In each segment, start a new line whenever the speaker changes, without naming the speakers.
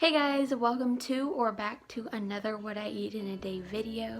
Hey guys, welcome to or back to another What I Eat in a Day video.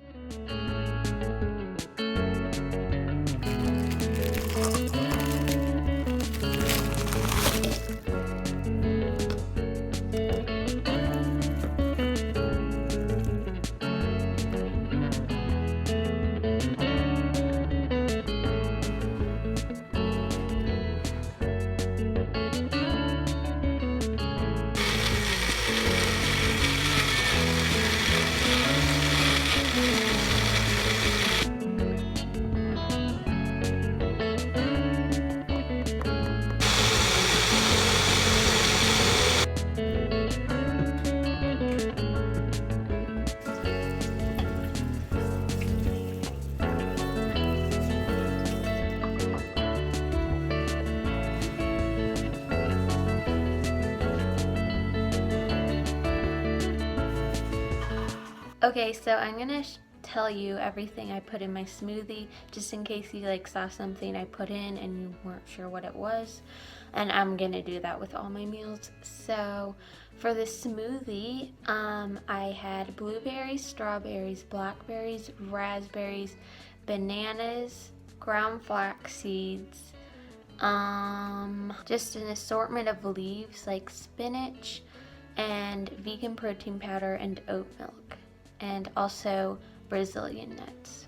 Okay, so I'm gonna tell you everything I put in my smoothie, just in case you saw something I put in and you weren't sure what it was. And I'm gonna do that with all my meals. So for the smoothie, I had blueberries, strawberries, blackberries, raspberries, bananas, ground flax seeds, just an assortment of leaves like spinach, and vegan protein powder and oat milk, and also Brazilian nuts.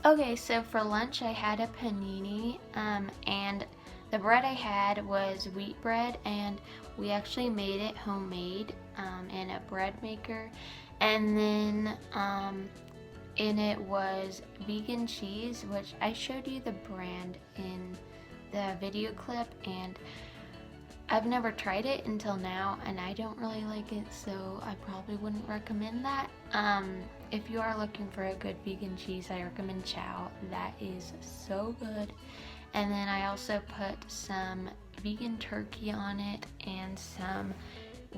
Okay, so for lunch I had a panini, and the bread I had was wheat bread, and we actually made it homemade in a bread maker. And then in it was vegan cheese, which I showed you the brand in the video clip, and I've never tried it until now, and I don't really like it, so I probably wouldn't recommend that. If you are looking for a good vegan cheese, I recommend Chow. That is so good. And then I also put some vegan turkey on it, and some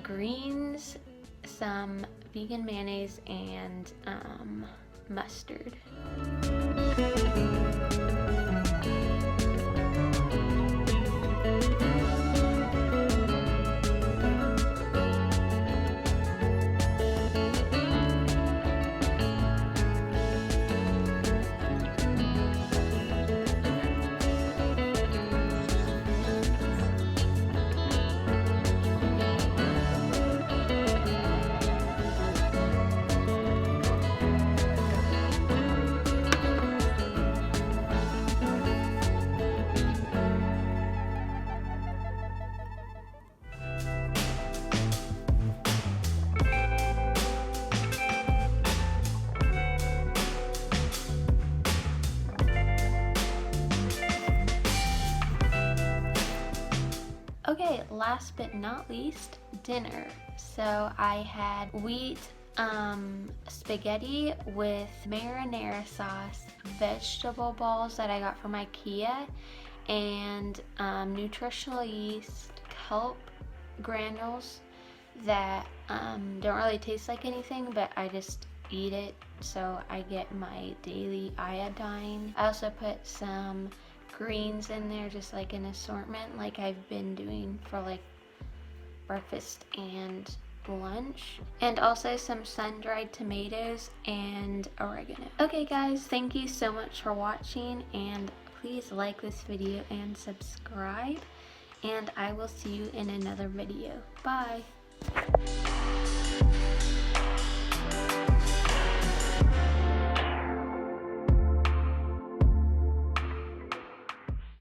greens, some vegan mayonnaise, and mustard. Okay, last but not least, dinner. So I had wheat spaghetti with marinara sauce, vegetable balls that I got from IKEA, and nutritional yeast, kelp granules that don't really taste like anything, but I just eat it so I get my daily iodine. I also put some greens in there, just like an assortment like I've been doing for breakfast and lunch, and also some sun-dried tomatoes and oregano. Okay guys, thank you so much for watching, and please like this video and subscribe, and I will see you in another video. Bye.